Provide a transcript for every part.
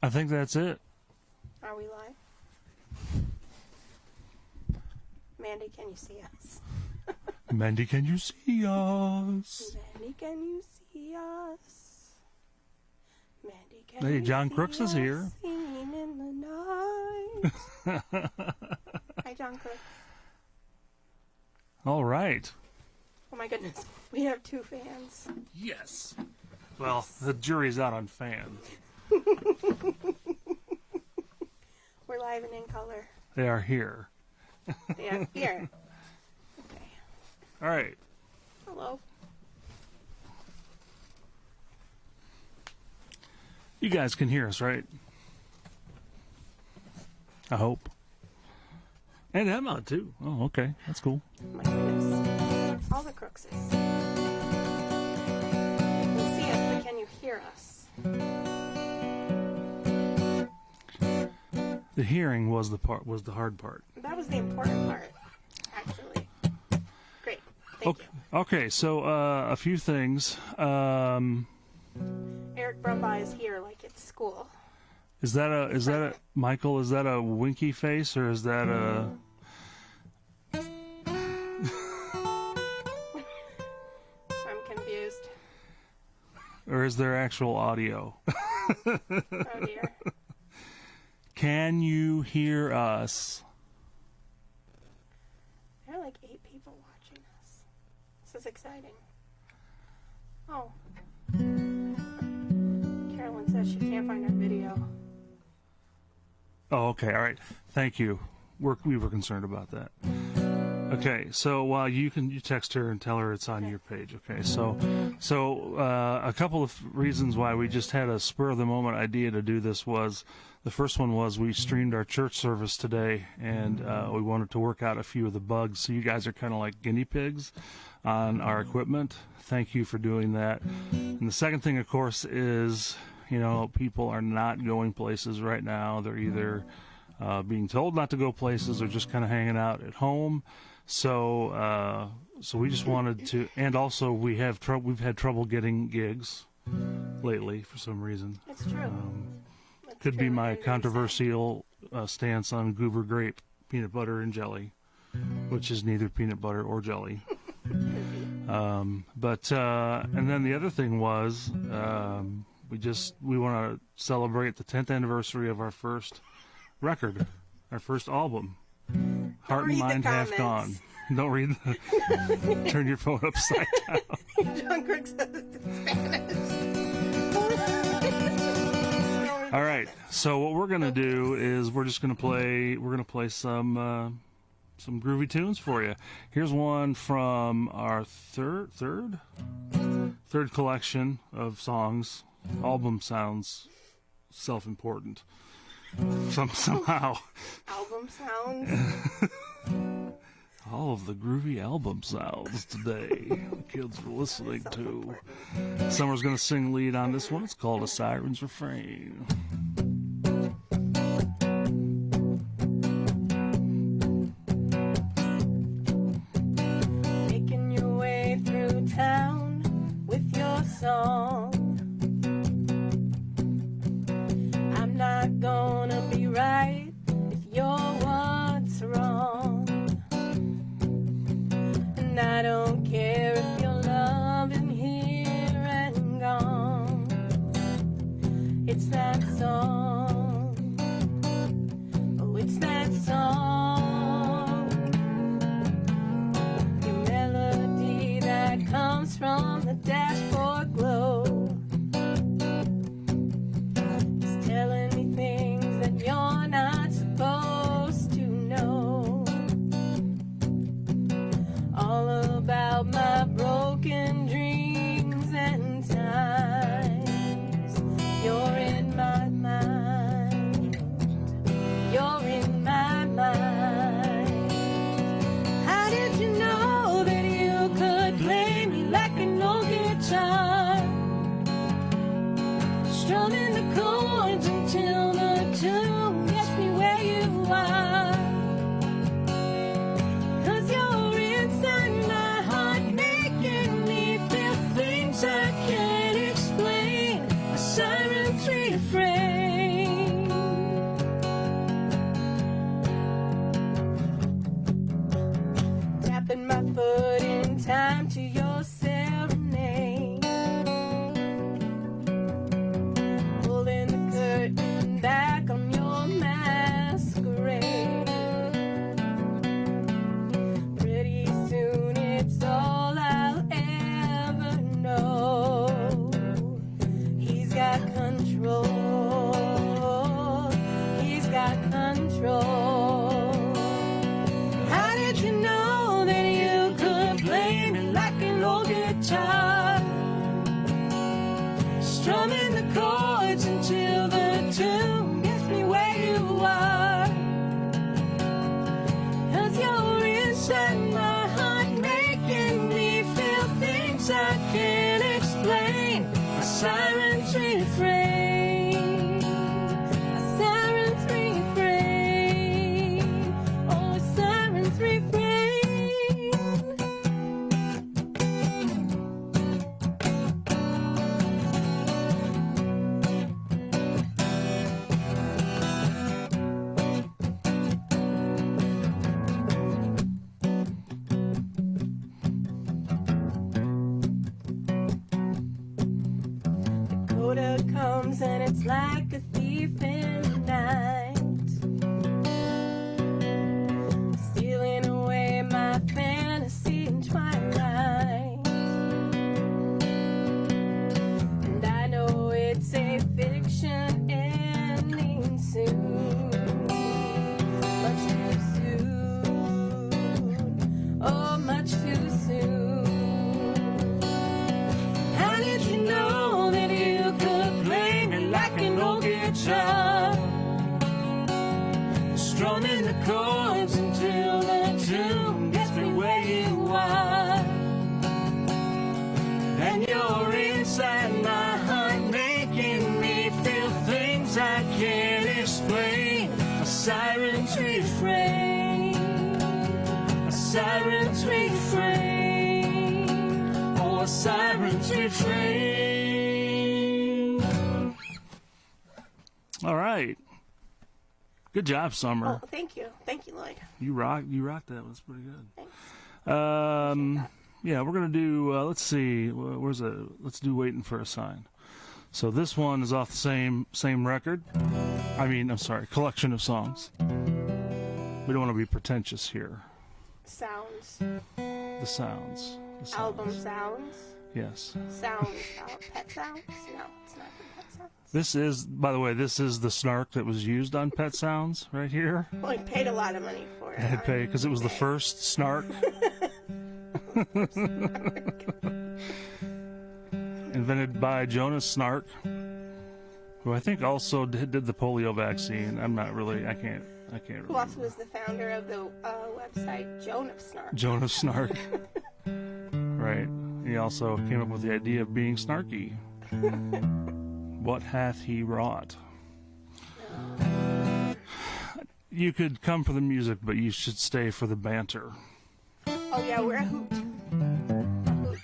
I think that's it. Are we live? Mandy, can you see us? Mandy, can you see us? Mandy, can you see us? Mandy, can Hey, you John see Crooks is us here. Singing in the night. Hi, John Crooks. All right. Oh my goodness, we have 2 fans. Yes. Well, the jury's out on fan. We're live and in color. They are here. They are here. Okay. All right. Hello. You guys can hear us, right? I hope. And Emma, too. Oh, okay. That's cool. Oh my goodness. All the Crookses. You can see us, but can you hear us? The hearing was the hard part. That was the important part, actually. Great. Thank Okay. you. Okay, so a few things. Eric Brumbaugh is here like it's school. Is that a Michael? Is that a winky face or is that a? I'm confused. Or is there actual audio? Oh dear. Can you hear us? There are like 8 people watching us. This is exciting. Oh. Carolyn says she can't find our video. Oh, okay. All right. Thank you. We were concerned about that. Okay. So while you text her and tell her it's on your page. Okay. So a couple of reasons why we just had a spur of the moment idea to do this was the first one was we streamed our church service today and we wanted to work out a few of the bugs. So you guys are kind of like guinea pigs on our equipment. Thank you for doing that. And the second thing, of course, is, people are not going places right now. They're either being told not to go places or just kind of hanging out at home. So we just wanted to, and also we've had trouble getting gigs lately for some reason. It's true. Could be my controversial stance on goober grape peanut butter and jelly, which is neither peanut butter or jelly. But and then the other thing was we want to celebrate the 10th anniversary of our first record, our first album, Heart and Mind Half Gone. Don't read turn your phone upside down. John Crooks says it's in Spanish. All right. So what we're gonna do is we're gonna play some groovy tunes for you. Here's one from our third collection of songs. Album sounds self-important. Somehow. Album sounds. All of the groovy album sounds today the kids are listening to. Summer's going to sing lead on this one. It's called A Siren's Refrain. Making your way through town with your song. I'm not gonna be right if you're what's wrong. And I don't care if you're loving here and gone. It's that song. Oh, it's that song. Your melody that comes from the dashboard glow. It's telling me things that you're not supposed to know. All about my broken dreams and times. You're in my mind. You're in my mind. How did you know that you could play me like an old guitar? putting time to your serenade, pulling the curtain back on your masquerade. Pretty soon it's all I'll ever know. He's got control. He's got control. How did you know that you could play me like an old guitar? Strumming the chords until the tune gets me where you are. 'Cause you're inside my heart, making me feel things I can't explain. A siren's refrain, a siren's refrain, oh, a siren's refrain. Dakota comes and it's like a thief in the night, stealing away my fantasy in twilight. And I know it's a fiction ending soon, much too soon, oh, much too soon. How did you know that you could play me like an old guitar? Strumming the chords until the tune gets me where you are. And you're inside my heart, making me feel things I can't explain. A siren's refrain, a siren's refrain, oh, a siren's refrain. All right. Good job, Summer. Oh, thank you, Lloyd. You rocked that. That's pretty good. Thanks. Yeah, we're gonna do. Let's see. Where's it? Let's do "Waiting for a Sign." So this one is off the same record. I'm sorry, collection of songs. We don't want to be pretentious here. Sounds. The sounds. Album sounds. Yes. Sounds. Pet sounds? No, it's not for pet sounds. This is, by the way, this is the snark that was used on Pet Sounds right here. Well, we paid a lot of money for it. I had paid because it was the first snark. Invented by Jonas Snark, who I think also did the polio vaccine. I can't remember. Who also was the founder of the website Jonas Snark. Jonas Snark. Right. He also came up with the idea of being snarky. What hath he wrought? You could come for the music, but you should stay for the banter. Oh yeah, we're a hoot.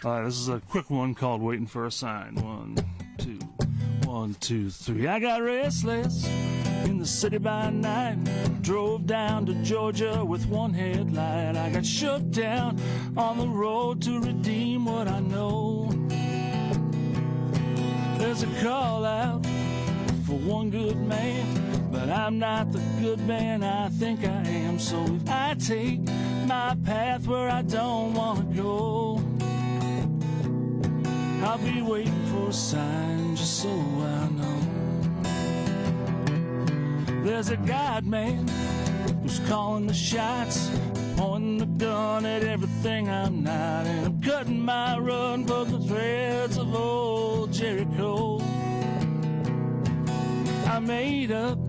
This is a quick one called "Waiting for a Sign." 1, 2, 1, 2, 3. I got restless in the city by night. Drove down to Georgia with one headlight. I got shut down on the road to redeem what I know. There's a call out for one good man, but I'm not the good man I think I am. So if I take my path where I don't want to go, I'll be waiting for a sign just so I know. There's a God man who's calling the shots, pointing the gun at everything I'm not, and I'm cutting my run for the threads of old Jericho. I made up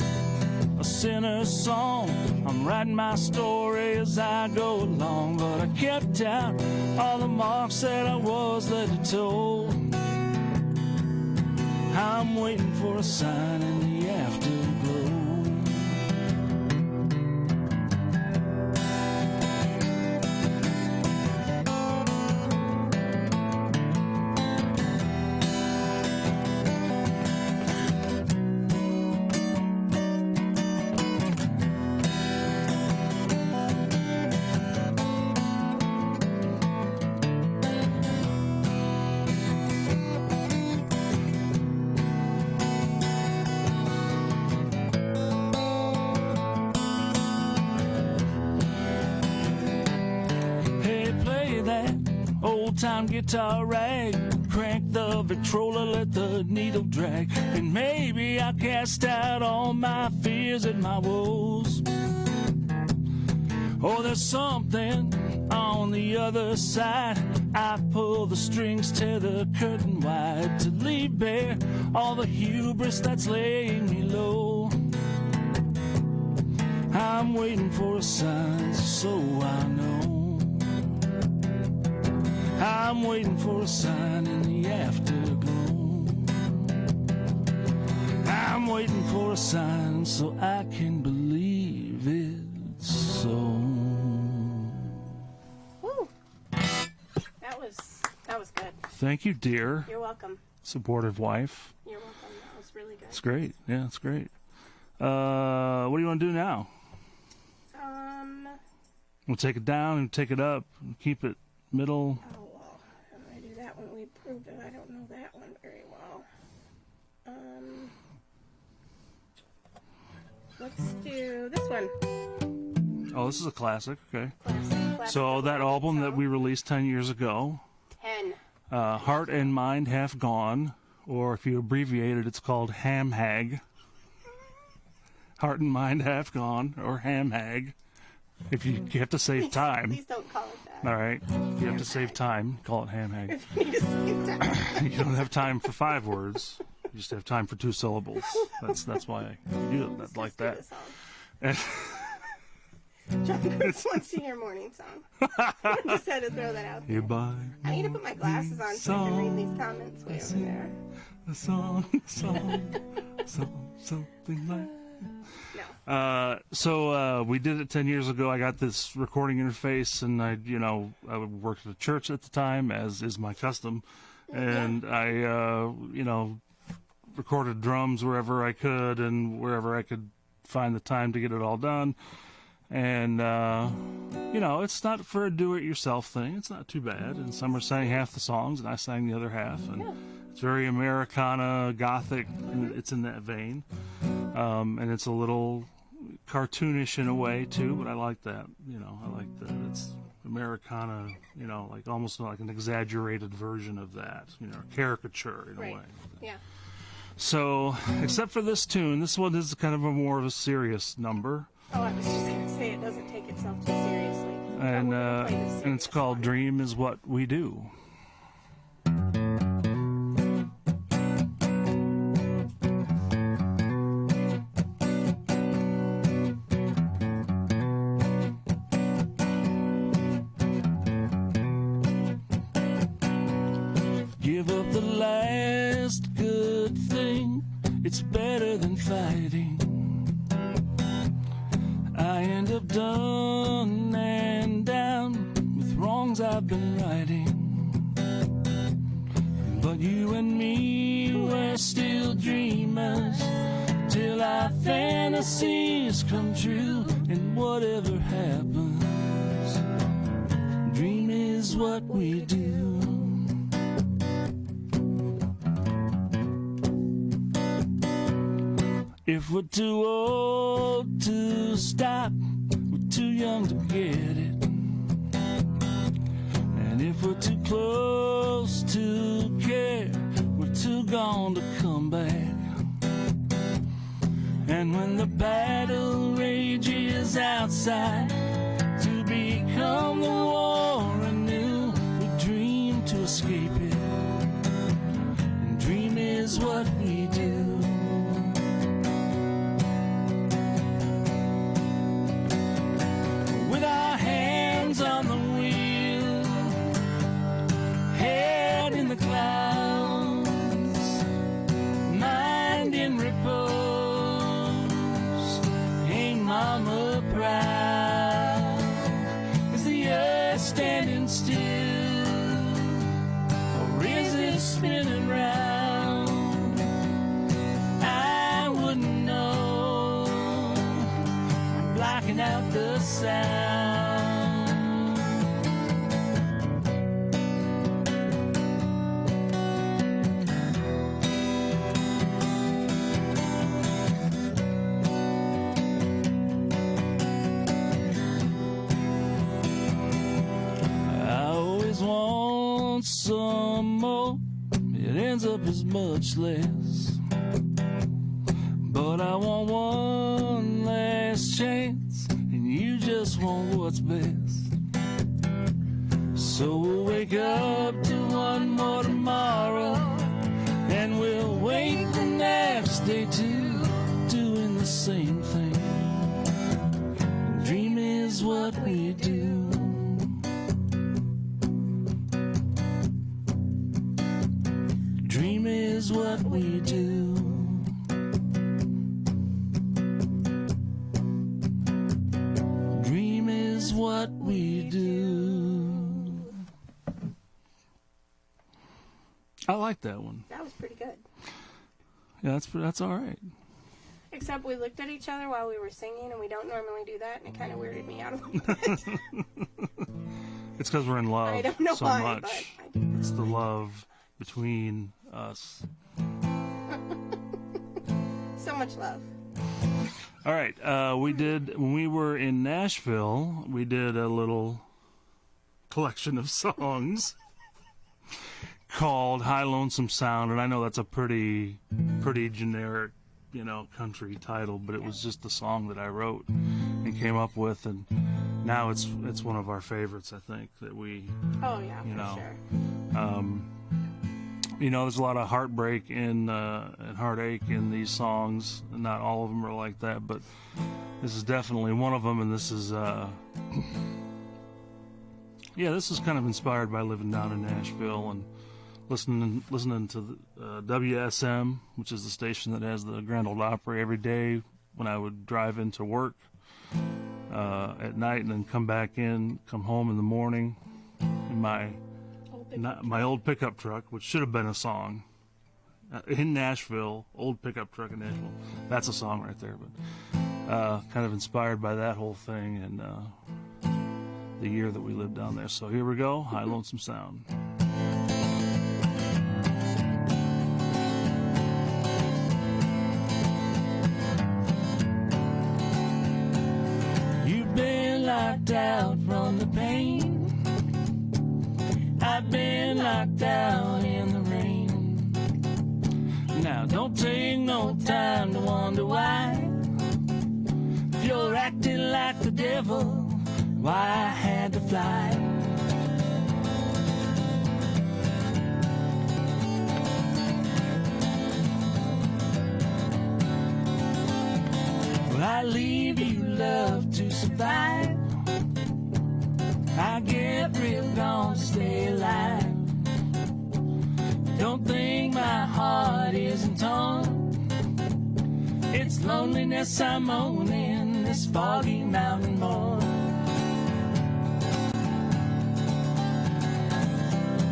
a sinner's song, I'm writing my story as I go along, but I kept out all the marks that I was led to toe. I'm waiting for a sign in the afterglow. old-time guitar rag, crank the Victrola, let the needle drag, and maybe I'll cast out all my fears and my woes. Oh, there's something on the other side. I pull the strings, tear the curtain wide to leave bare all the hubris that's laying me low. I'm waiting for a sign, so I know. I'm waiting for a sign in the afterglow. I'm waiting for a sign so I can believe it's so. Woo. That was good. Thank you, dear. You're welcome. Supportive wife. You're welcome. That was really good. It's great. Yeah, it's great. What do you want to do now? We'll take it down and take it up and keep it middle. Oh, well, how do I do that one? We proved it. I don't know that one very well. Let's do this one. Oh, this is a classic. Okay. Classic So that album song. that we released 10 years ago, 10. Heart and Mind Half Gone, or if you abbreviate it, it's called Ham Hag. Heart and Mind Half Gone, or Ham Hag. If you have to save time. Please don't call it that. All right. If you have to save time, call it Ham Hag. If you need to save time. You don't have time for 5 words. You just have time for 2 syllables. That's why I do it like that. John Chris wants to hear morning song. I just had to throw that out there. You buy I need to put my glasses on so I can read these comments way over there. a song, something like. No. So we did it 10 years ago. I got this recording interface, and I worked at a church at the time, as is my custom, and I recorded drums wherever I could and wherever I could find the time to get it all done. And it's not for a do-it-yourself thing. It's not too bad. And Summer sang half the songs, and I sang the other half. And it's very Americana, Gothic. And it's in that vein. And it's a little cartoonish in a way too, but I like that. I like that it's Americana. Like almost like an exaggerated version of that. Caricature in a way. Yeah. So, except for this tune, this one is kind of a more of a serious number. Oh, I was just going to say it doesn't take itself too seriously. And it's called Dream Is What We Do. Give up the last good thing, it's better than fighting. I end up done and down with wrongs I've been righting. But you and me, we're still dreamers till our fantasies come true. And whatever happens, dream is what we do. If we're too old to stop, we're too young to get it. And if we're too close to care, we're too gone to come back. And when the battle rages outside, to become the war anew, we dream to escape it. And dream is what we do. On the wheel, head in the clouds, mind in repose. Ain't mama proud? Is the earth standing still, or is it spinning round? I wouldn't know. I'm blocking out the sound. want some more, it ends up as much less. But I want one last chance, and you just want what's best. So we'll wake up to one more tomorrow, and we'll wait the next day too, doing the same thing. And dream is what we do. Dream is what we do. Dream is what we do. I like that one. That was pretty good. Yeah, that's all right. Except we looked at each other while we were singing, and we don't normally do that, and it kind of weirded me out a little bit. It's because we're in love I don't know so why, much. but I do. It's the love between us. So much love. All right, when we were in Nashville, we did a little collection of songs called High Lonesome Sound, and I know that's a pretty generic, country title, but it was just the song that I wrote and came up with, and now it's one of our favorites, I think, that we, Oh, yeah, for sure. There's a lot of heartbreak and heartache in these songs. Not all of them are like that, but this is definitely one of them. And this is, this is kind of inspired by living down in Nashville and listening to the WSM, which is the station that has the Grand Ole Opry every day when I would drive into work at night, and then come home in the morning in my old pickup truck, which should have been a song. In Nashville, old pickup truck in Nashville. That's a song right there, but kind of inspired by that whole thing and the year that we lived down there. So here we go, High Lonesome Sound. You've been locked out from the pain. I've been locked out in the rain. Now don't take no time to wonder why. If you're acting like the devil, why I had to fly. Well, I leave you love to survive. I get real gone to stay alive. Don't think my heart isn't torn. It's loneliness I'm owning this foggy mountain morn.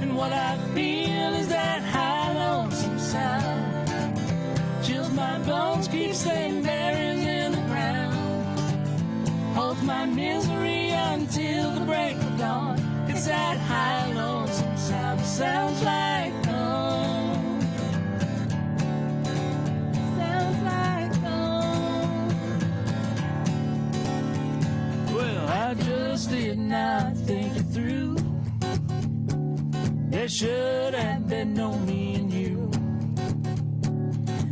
And what I feel is that high lonesome sound. Chills my bones, keeps saying berries in the ground. Holds my misery until the break of dawn. It's that high lonesome sound. Sounds like home. Sounds like home. Well, I just did not think it through. There should have been no me and you.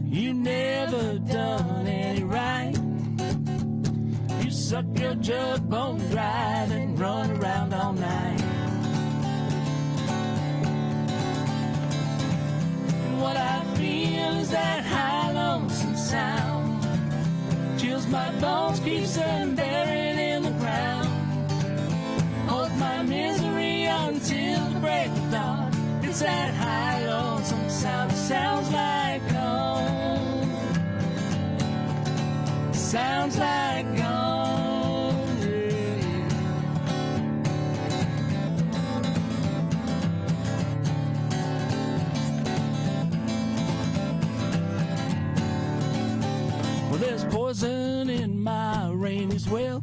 You never done any right. You suck your jug bone dry and run around all night. And what I feel is that high lonesome sound. Chills my bones, keeps them buried in the ground. Holds my misery until the break of dawn. It's that high lonesome sound. It sounds like home. It sounds like home. Yeah. Well, there's poison in my rainy well,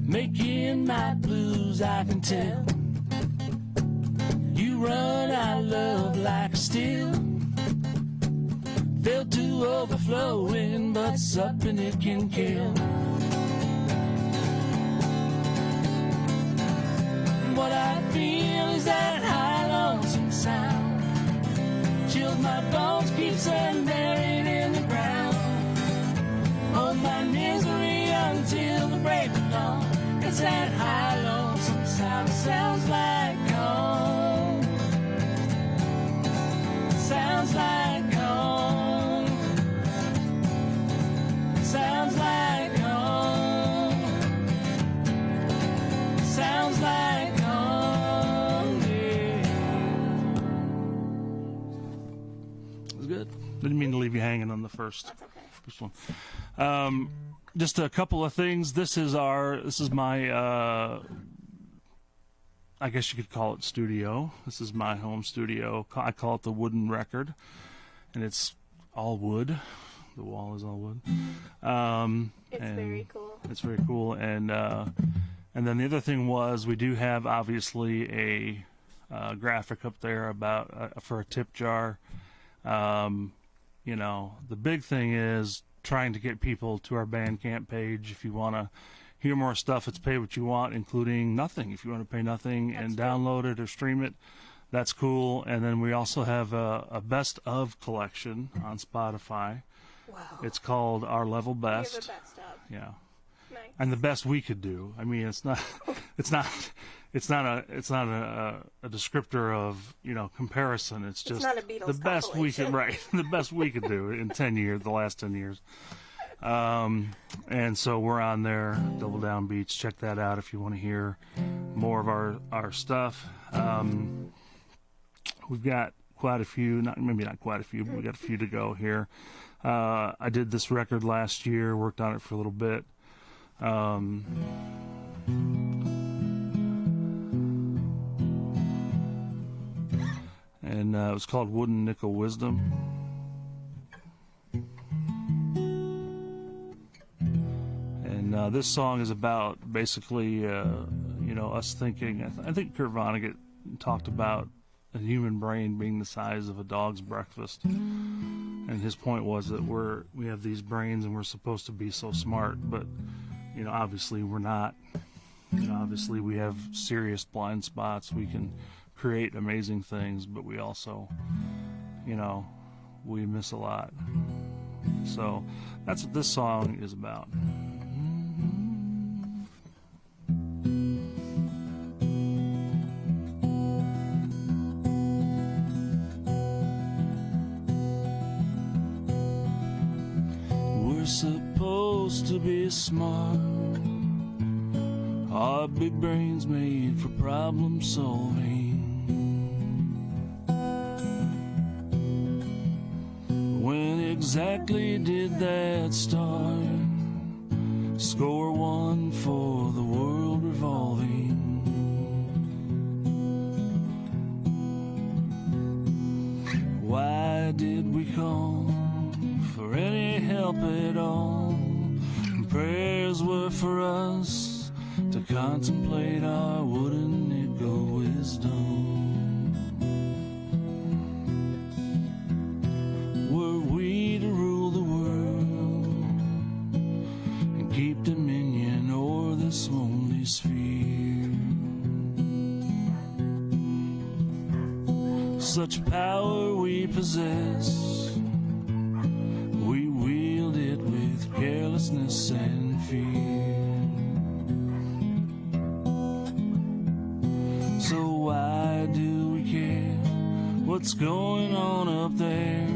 making my blues, I can tell. You run our love like a still, filled to overflowing, but something it can kill. And what I feel is that high lonesome sound. Chills my bones, keeps them buried in the ground. Hold my misery until the break of dawn. It's that high lonesome sound. Sounds like home. Sounds like home. Sounds like home. Sounds like home. Yeah. It was good. Didn't mean to leave you hanging on the first. That's okay. First one. Just a couple of things. This is my I guess you could call it studio. This is my home studio. I call it the wooden record, and it's all wood. The wall is all wood. It's very cool. It's very cool. And then the other thing was we do have obviously a graphic up there about for a tip jar. The big thing is trying to get people to our Bandcamp page. If you want to hear more stuff, it's pay what you want, including nothing. If you want to pay nothing and download it or stream it, that's cool. And then we also have a best of collection on Spotify. Wow. It's called Our Level Best. You're the best of. Yeah. Nice. And the best we could do. I mean, it's not a descriptor of, comparison. It's just not a Beatles the best we could, right? The best we could do in 10 years, the last 10 years. And so we're on there, Double Downbeats. Check that out if you want to hear more of our stuff. We've got quite a few, maybe not quite a few, but we got a few to go here. I did this record last year, worked on it for a little bit. And it was called Wooden Nickel Wisdom. And this song is about basically, us thinking. I think Kurt Vonnegut talked about a human brain being the size of a dog's breakfast. And his point was that we have these brains and we're supposed to be so smart, but obviously we're not. Obviously we have serious blind spots. We can create amazing things, but we also, we miss a lot. So that's what this song is about. We're supposed to be smart. Our big brains made for problem solving. When exactly did that start? Score one for the world revolving. Why did we call for any help at all? Prayers were for us to contemplate our wooden nickel wisdom. Were we to rule the world and keep dominion o'er this lonely sphere? Such power we possess, we wield it with carelessness and fear. So why do we care what's going on up there?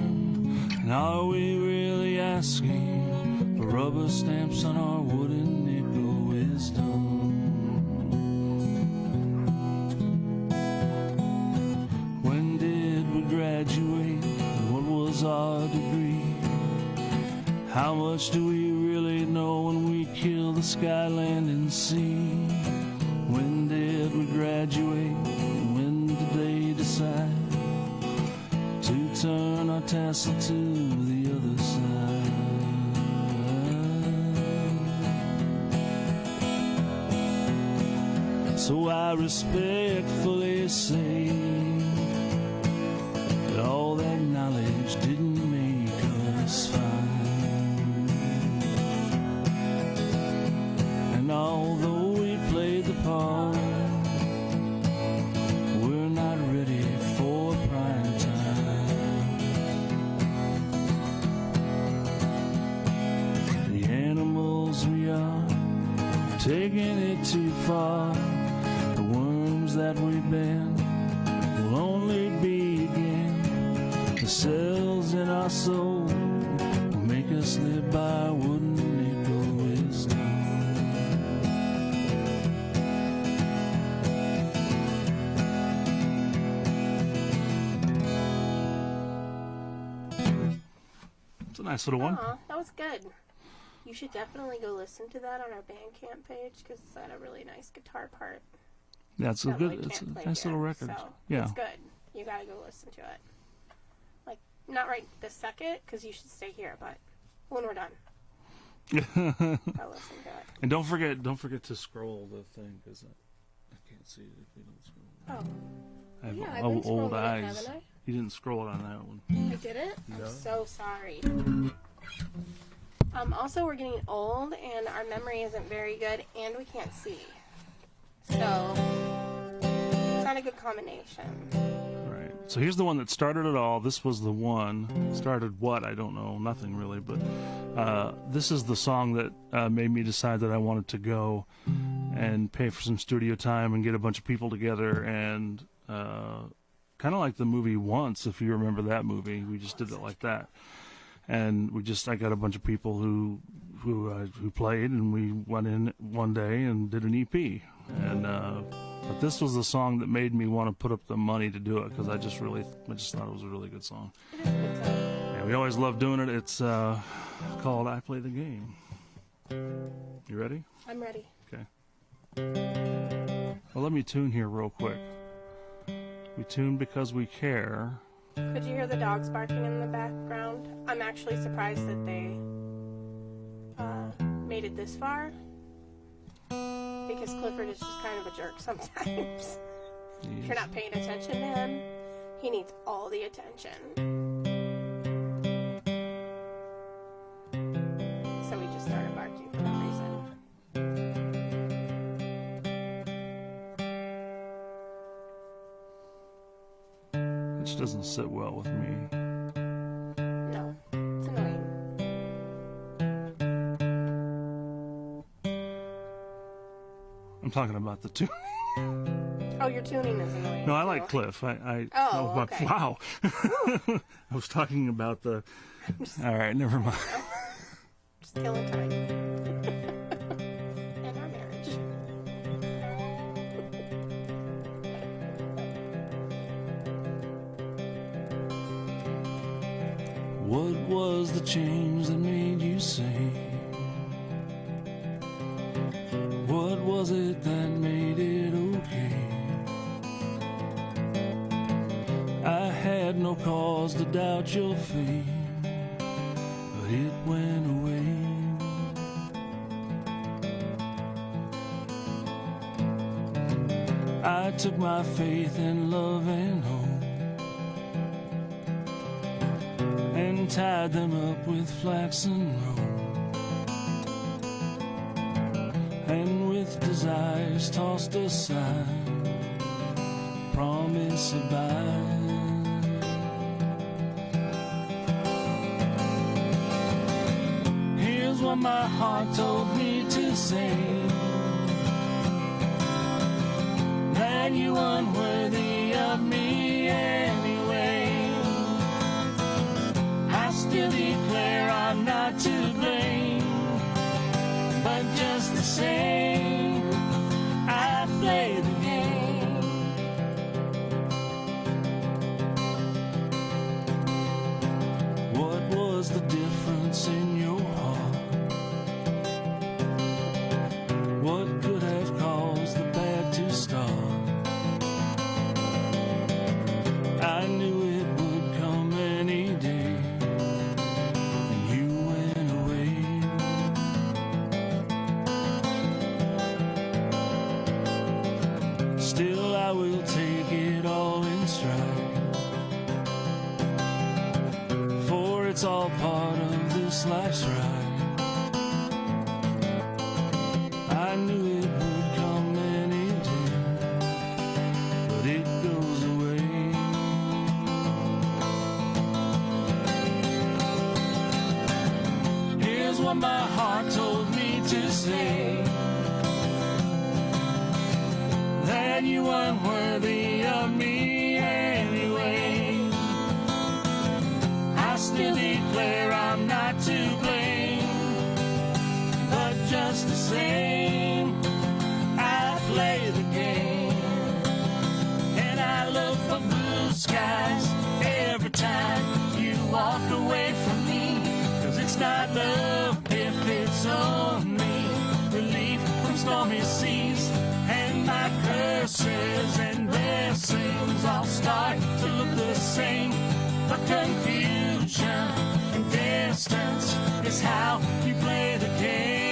And are we really asking for rubber stamps on our wooden nickel wisdom? When did we graduate? What was our degree? How much do we really know when we kill the sky, land, and sea? When did we graduate? When did they decide to turn our tassel to the other side? So I respectfully say that all that knowledge didn't make us fine. And although we played the part, we're taking it too far. The worms that we've been will only begin. The cells in our soul will make us live by wooden nickel wisdom. It's a nice little one. Aw, that was good. You should definitely go listen to that on our Bandcamp page because it's got a really nice guitar part. Yeah, it's a that good, we it's can't a play nice here, little record. So Yeah. it's good. You gotta go listen to it. Like, not right this second because you should stay here, but when we're done, go listen to it. And don't forget to scroll the thing because I can't see it if you don't scroll. Oh, I have yeah, I've been old scrolling it, eyes. haven't I? You didn't scroll it on that one. I didn't? No. I'm so sorry. Also, we're getting old, and our memory isn't very good, and we can't see. So, it's not a good combination. All right. So here's the one that started it all. This was the one. Started what? I don't know. Nothing really. But this is the song that made me decide that I wanted to go and pay for some studio time and get a bunch of people together and kind of like the movie Once, if you remember that movie. We just did it like that. And I got a bunch of people who played, and we went in one day and did an EP. And but this was the song that made me want to put up the money to do it because I just thought it was a really good song. It is a good song. Yeah, we always love doing it. It's called "I Play the Game." You ready? I'm ready. Okay. Well, let me tune here real quick. We tune because we care. Could you hear the dogs barking in the background? I'm actually surprised that they made it this far. Because Clifford is just kind of a jerk sometimes. If you're not paying attention to him, he needs all the attention. So we just started barking for no reason. Which doesn't sit well with me. No, it's annoying. I'm talking about the tune. Oh, your tuning is annoying. No, I too. like Cliff. Oh, okay. Wow. I was talking about the. All right, never mind. Just killing time. And our marriage. What was the change that made you say? What was it that made it okay? I had no cause to doubt your faith, but it went away. I took my faith and love and hope and tied them up with flaxen rope, and with desires tossed aside, promise abide. Here's what my heart told me to say, that you unworthy of me anyway. I still declare I'm not to blame, but just the same, I play the game. What was the difference in your heart? What could have caused the bad to start? I knew it would come any day, and you went away. Still I will take it all in stride, for it's all part of this life's ride. I knew it would come any day, but it goes away. Here's what my heart told me to say, that you weren't worthy of me anyway. I still declare I'm not to blame, but just the same, I play the game. And I look for blue skies every time you walk away from me, 'cause it's not love if it's only relief from stormy seas. And my curses and blessings all start to look the same, but confusion and distance is how you play the game.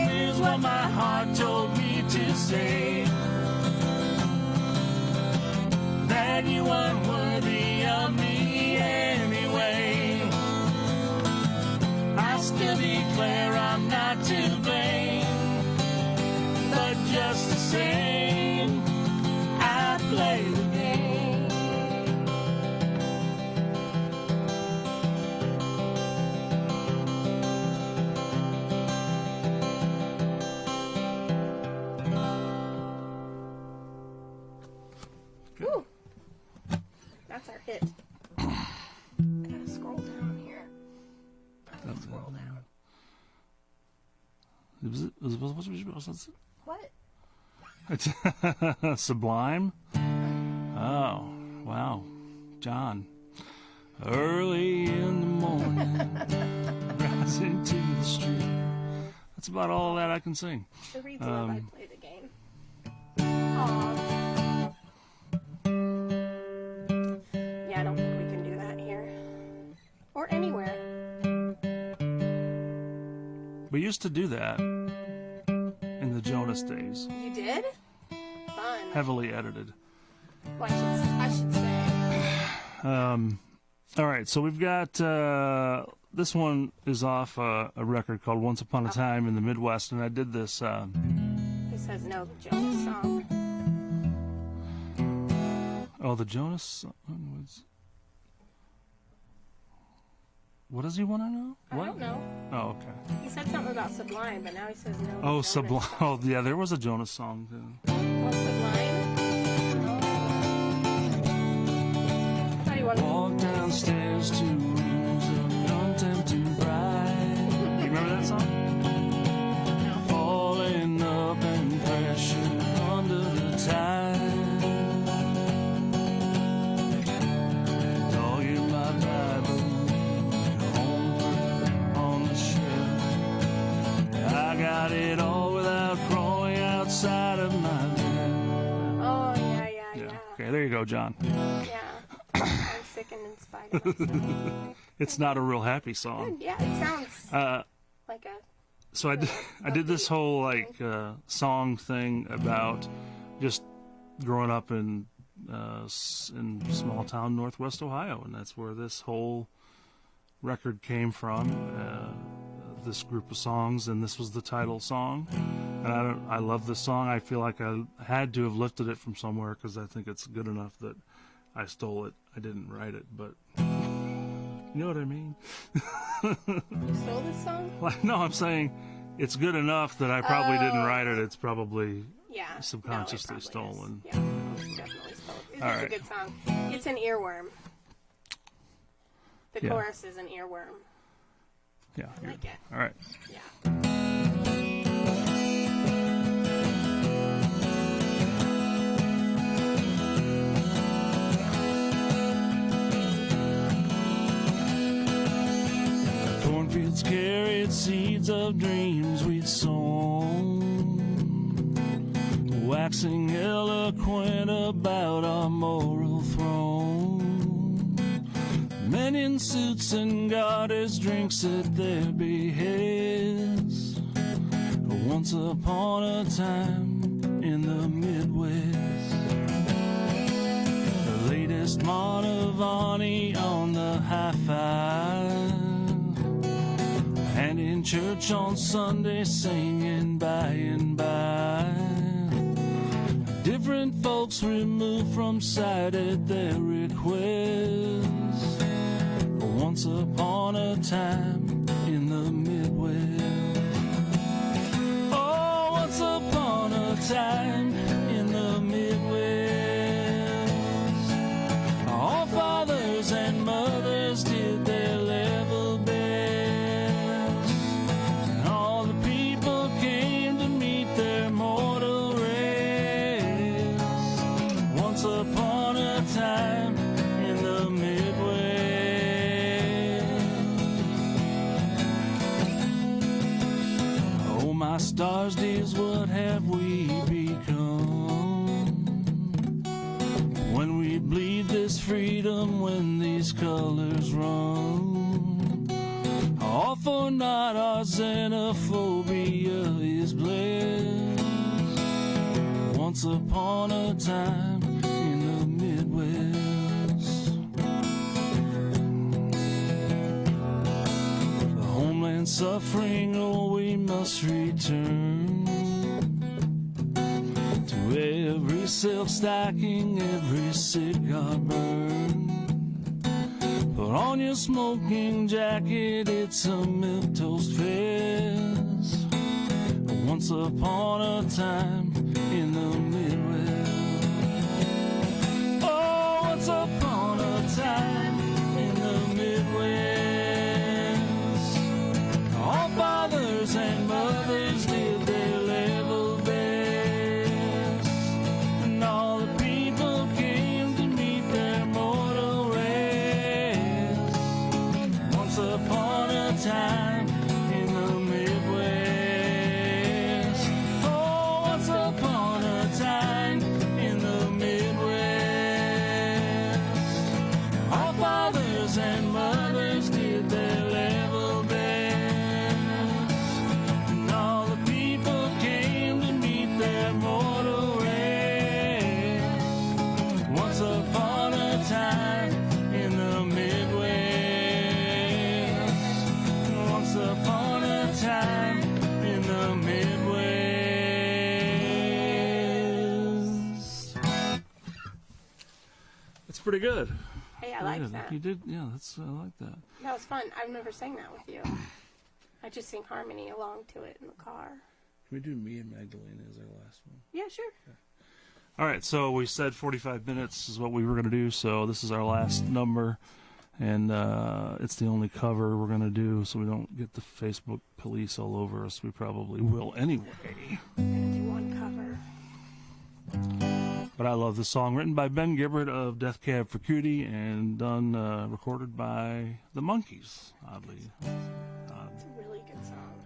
Here's what my heart told me to say, that you weren't worthy of me anyway. I still declare I'm not to blame, but just the same, I play the game. Woo. That's our hit. I gotta scroll down here. Scroll down. What? Sublime? Oh, wow. John. Early in the morning, rising to the street. That's about all that I can sing. The reason I play the game. Aww. Yeah, I don't think we can do that here. Or anywhere. We used to do that in the Jonas days. You did? Fun. Heavily edited. Well, I should say. All right, so we've got this one is off a record called Once Upon a Time in the Midwest, and I did this. He says no, the Jonas song. Oh, the Jonas song. What does he want to know? I don't know. Oh, okay. He said something about Sublime, but now he says no. Oh, Jonas Sublime. song. Oh, yeah, there was a Jonas song too. Oh, Sublime? How do you want to... Walk downstairs to rooms of young tempting bride. You remember that song? Falling up and pressured under the tide. Dog in my Bible, home on the shelf. I got it all without crawling outside of my bed. Oh, yeah. Okay, there you go, John. Yeah. I'm sick and in spite of myself. It's not a real happy song. Good, yeah, it sounds like a... So I did this whole song thing about just growing up in small town Northwest Ohio, and that's where this whole record came from. This group of songs, and this was the title song. And I love this song. I feel like I had to have lifted it from somewhere because I think it's good enough that I stole it. I didn't write it, but you know what I mean. You stole this song? Like, no, I'm saying it's good enough that I probably didn't write it. It's probably subconsciously no, it probably stolen. Is. Yeah, definitely stolen. It's All a right. good song. It's an earworm. The chorus is an earworm. Yeah. I like it. All right. Yeah. Cornfields carried seeds of dreams we'd sown, waxing eloquent about our moral throne. Men in suits and goddess drinks at their behest. Once upon a time in the Midwest, the latest Montavani on the high-five, and in church on Sunday singing by and by. Different folks removed from sight at their request. Once upon a time in the Midwest. Oh, once upon my stars, dears, what have we become? When we bleed this freedom, when these colors run, all for naught our xenophobia is blessed. Once upon a time in the Midwest, the homeland suffering, oh, we must return to every self-stacking, every cigar burn. Put on your smoking jacket, it's a milquetoast fest. Once upon a time in the Midwest. Oh, once upon a time in the Midwest, all fathers and mothers did their level best, and all the people came to meet their mortal rest. Once upon a time in the Midwest. Oh, once upon a time in the Midwest, all fathers and mothers did their level best, and all the people came to meet their mortal rest. Once upon a time in the Midwest. Once upon a time in the Midwest. That's pretty good. Hey, I like that. You did, yeah. I like that. That was fun. I've never sang that with you. I just sing harmony along to it in the car. Can we do Me and Magdalena as our last one? Yeah, sure. All right. So we said 45 minutes is what we were going to do. So this is our last number, and it's the only cover we're going to do, so we don't get the Facebook police all over us. We probably will anyway. We're gonna do one cover. But I love this song, written by Ben Gibbard of Death Cab for Cutie and recorded by the Monkees, oddly. It's a really good song.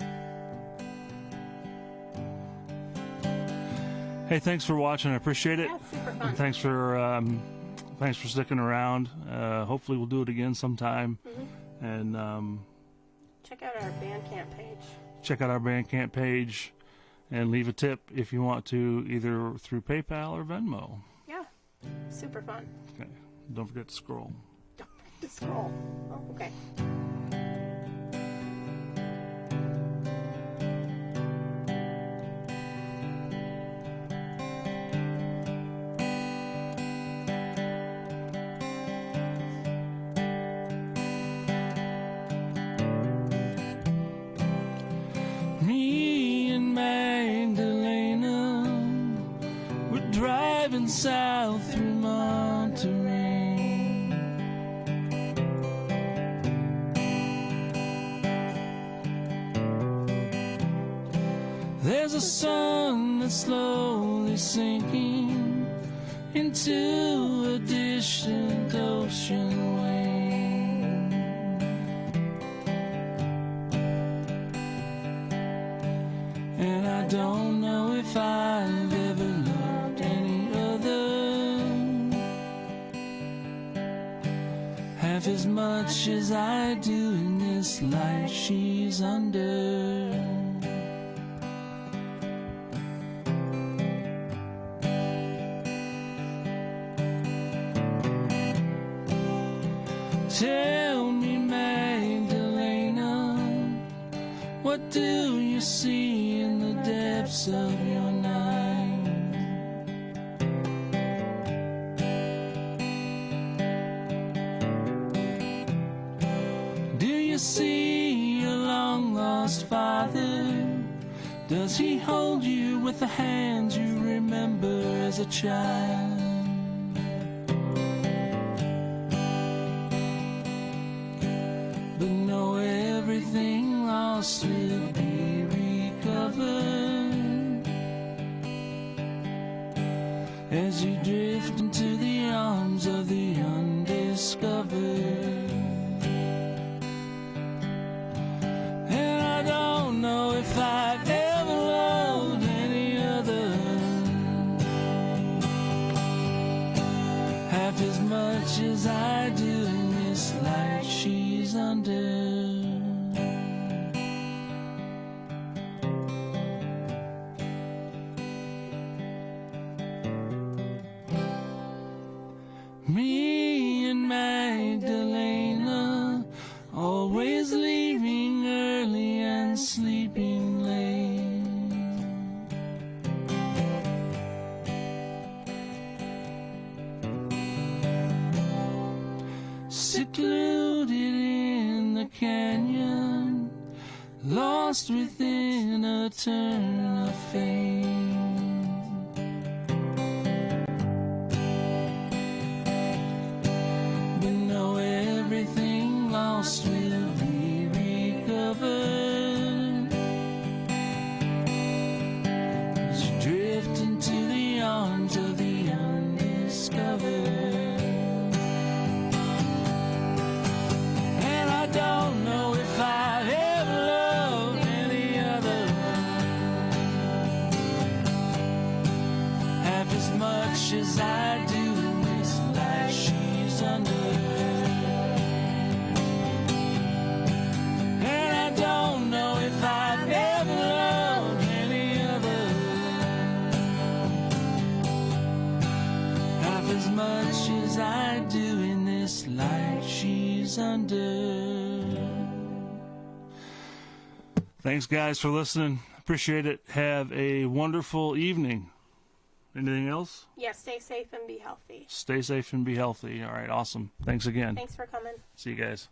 Hey, thanks for watching. I appreciate it. Yeah, it's super fun. And thanks for sticking around. Hopefully we'll do it again sometime. Mm-hmm. And Check out our Bandcamp page. check out our Bandcamp page and leave a tip if you want to, either through PayPal or Venmo. Yeah, super fun. Okay. Don't forget to scroll. Don't forget to scroll. Oh, okay. Me and Magdalena, we're driving south through Monterey. There's a sun that's slowly sinking into a distant ocean wave. And I don't know if I've ever loved any other half as much as I do in this light she's under. Tell me, Magdalena, what do you see in the depths of your night? Do you see a long-lost father? Does he hold you with the hands you remember as a child? But know everything lost will be recovered as you drift into the arms of the undiscovered. And I don't know if I've ever Me and Magdalena, always leaving early and sleeping late. Secluded in the canyon, lost within a turn of fate. We know everything lost will be recovered as you drift into the arms of the undiscovered. Don't know if I've ever loved any other half as much as I do in this life she's under. And I don't know if I've ever loved any other half as much as I do in this life she's under. Thanks, guys, for listening. Appreciate it. Have a wonderful evening. Anything else? Yeah, stay safe and be healthy. Stay safe and be healthy. All right, awesome. Thanks again. Thanks for coming. See you guys.